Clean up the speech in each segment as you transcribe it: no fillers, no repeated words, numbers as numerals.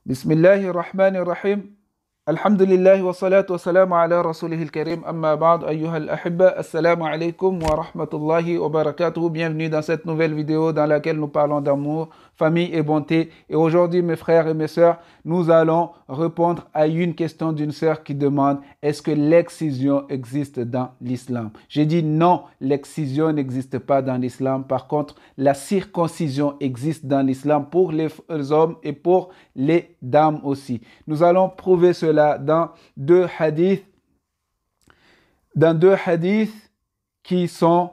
بسم الله الرحمن الرحيم الحمد لله والصلاة والسلام على رسوله الكريم أما بعد أيها الأحبة السلام عليكم ورحمة الله وبركاته. Bienvenue dans cette nouvelle vidéo dans laquelle nous parlons d'amour, famille et bonté. Et aujourd'hui mes frères et mes sœurs, nous allons répondre à une question d'une sœur qui demande: est-ce que l'excision existe dans l'islam? J'ai dit non, l'excision n'existe pas dans l'islam. Par contre, la circoncision existe dans l'islam pour les hommes et pour les dames aussi. Nous allons prouver cela dans deux hadiths qui sont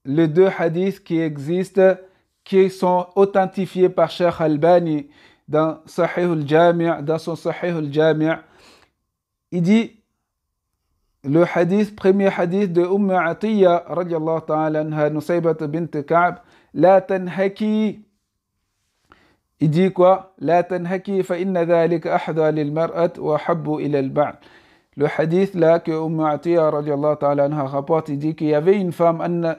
les deux hadiths qui existent, qui sont authentifiés par Cheikh Albani dans Sahih al-Jami', dans son Sahih al-Jami'. Il dit le premier hadith de Atiyya radiyallahu ta'ala anha, Nusaybat bint Ka'b, la tanhaki. Il dit quoi? La tanhaki fa inna dhalika ahda lil mar'at wa habbu ila al ba'd. Le hadith là que Atiyya radiyallahu ta'ala anha rapporte, il dit qu'il y avait une femme, anna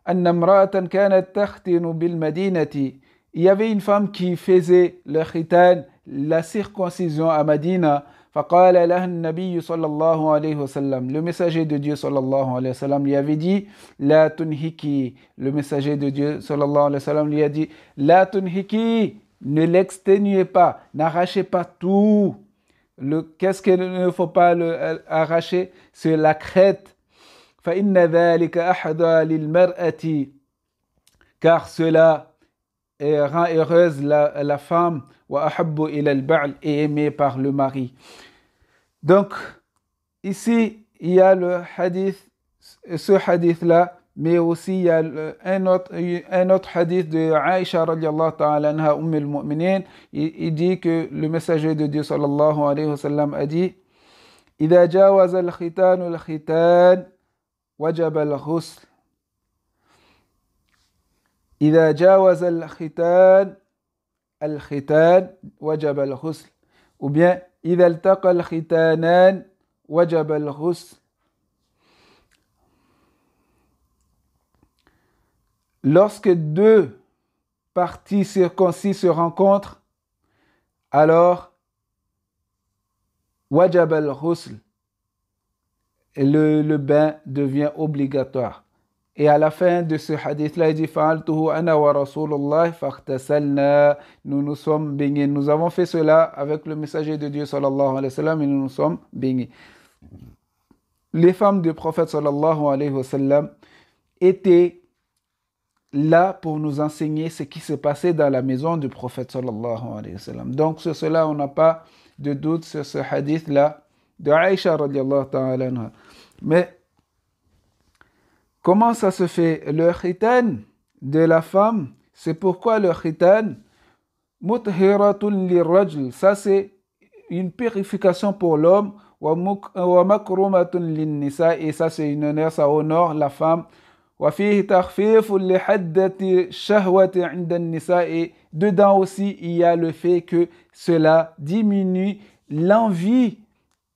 imra'atan kanat takhtinu bil madinati. Il y avait une femme qui faisait le khitan, la circoncision à Madina. فقال لها النبي صلى الله عليه وسلم. Le messager de Dieu sallallahu alayhi wa sallam lui avait dit la tunhiki. Le messager de Dieu sallallahu alayhi wa sallam lui a dit la tunhiki. Ne l'exténuez pas, n'arrachez pas tout. Qu'est-ce qu'il ne faut pas arracher? C'est la crête. فَإِنَّ ذَلِكَ أَحْدَى لِلْمَرْأَةِ. Car cela rend heureuse la femme, وَأَحَبُّ إِلَى الْبَعْلِ, et aimée par le mari. Donc, ici, il y a le hadith, ce hadith-là, mais aussi il y a un autre hadith de Aïcha radiyallahu ta'ala anha, al-Mu'minin. Il dit que le messager de Dieu sallallahu alayhi wa sallam a dit: إِذَا جَاوَزَ الْخِتَانُ الْخِتَانِ وَجَبَ الْغُسْلِ. إِذَا جَاوَزَ الْخِتَانُ وَجَبَ الْغُسْلِ. Ou bien إِذَا الْتَقَى الْخِتَانَانِ وَجَبَ الْغُسْلِ. Lorsque deux parties circoncis se rencontrent, alors wajab al-ghusl, le bain devient obligatoire. Et à la fin de ce hadith-là, il dit fa'altuhu ana wa rasulullah faghtasalna. Nous nous sommes baignés. Nous avons fait cela avec le messager de Dieu sallallahu alayhi wa sallam et nous nous sommes baignés. Les femmes du prophète sallallahu alayhi wa sallam étaient là pour nous enseigner ce qui se passait dans la maison du prophète sallallahu alayhi wa sallam. Donc sur cela, on n'a pas de doute sur ce hadith-là de Aïcha radiyallahu ta'ala anha. Mais comment ça se fait? Le khitan de la femme, c'est pourquoi le khitan muthiratun lirrajl, ça c'est une purification pour l'homme, wa makrumatun linnisa, et ça c'est une honneur, ça honore la femme. وفيه تخفيف لحدة الشهوة عند النساء. Et dedans aussi il y a le fait que cela diminue l'envie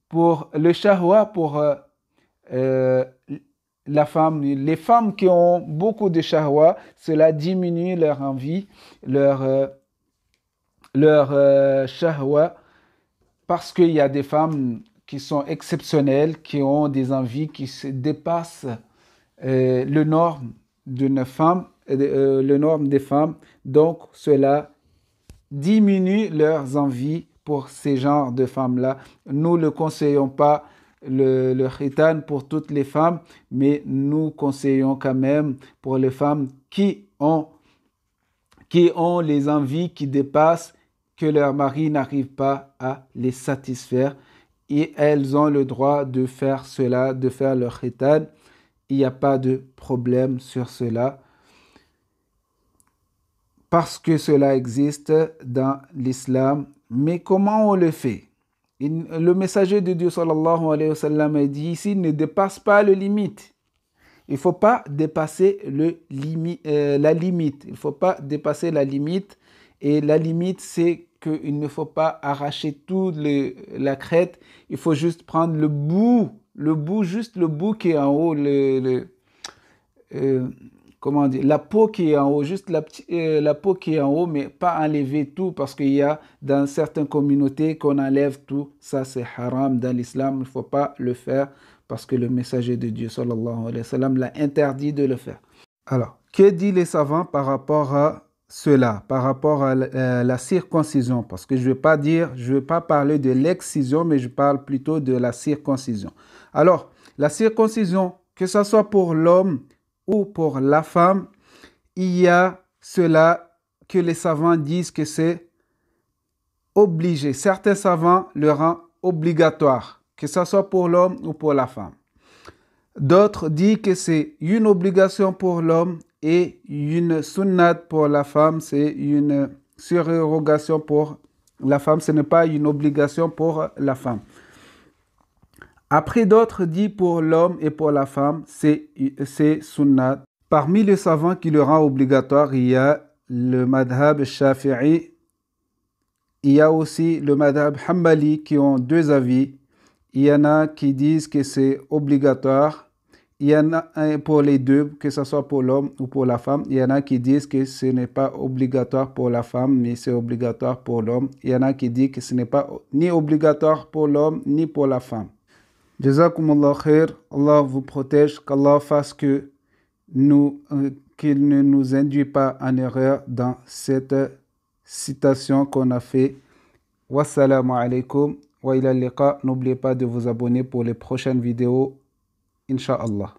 pour le shahwa, pour la femme. Les femmes qui ont beaucoup de shahwa, cela diminue leur envie, leur shahwa, parce qu'il y a des femmes qui sont exceptionnelles, qui ont des envies qui se dépassent le norme d'une femme, le norme des femmes. Donc cela diminue leurs envies pour ces genres de femmes-là. Nous ne conseillons pas le khitan pour toutes les femmes, mais nous conseillons quand même pour les femmes qui ont les envies qui dépassent, que leur mari n'arrive pas à les satisfaire, et elles ont le droit de faire cela, de faire le khitan. Il n'y a pas de problème sur cela, parce que cela existe dans l'islam. Mais comment on le fait? Le messager de Dieu sallallahu alayhi wa sallam a dit ici: ne dépasse pas le limite. Il ne faut pas dépasser la limite. Il ne faut pas dépasser la limite. Et la limite, c'est qu'il ne faut pas arracher toute la crête. Il faut juste prendre le bout, juste le bout qui est en haut, comment dire, la peau qui est en haut, juste la peau qui est en haut, mais pas enlever tout, parce qu'il y a dans certaines communautés qu'on enlève tout. Ça, c'est haram dans l'islam. Il ne faut pas le faire parce que le messager de Dieu, sallallahu alayhi wa sallam, l'a interdit de le faire. Alors, que disent les savants par rapport à cela, par rapport à la circoncision? Parce que je ne vais pas parler de l'excision, mais je parle plutôt de la circoncision. Alors, la circoncision, que ce soit pour l'homme ou pour la femme, il y a cela que les savants disent que c'est obligé. Certains savants le rendent obligatoire, que ce soit pour l'homme ou pour la femme. D'autres disent que c'est une obligation pour l'homme et une sunnat pour la femme, c'est une surérogation pour la femme, ce n'est pas une obligation pour la femme. Après, d'autres disent pour l'homme et pour la femme, c'est sunnat. Parmi les savants qui le rend obligatoire, il y a le madhab shafi'i, il y a aussi le madhab hanbali qui ont deux avis. Il y en a qui disent que c'est obligatoire. Il y en a un pour les deux, que ce soit pour l'homme ou pour la femme. Il y en a qui disent que ce n'est pas obligatoire pour la femme, mais c'est obligatoire pour l'homme. Il y en a qui disent que ce n'est pas ni obligatoire pour l'homme, ni pour la femme. Jazakumullah khair. Allah vous protège. Qu'Allah fasse qu'il ne nous induit pas en erreur dans cette citation qu'on a fait. Wassalamu alaikum wa ila liqa. N'oubliez pas de vous abonner pour les prochaines vidéos. Inch'Allah.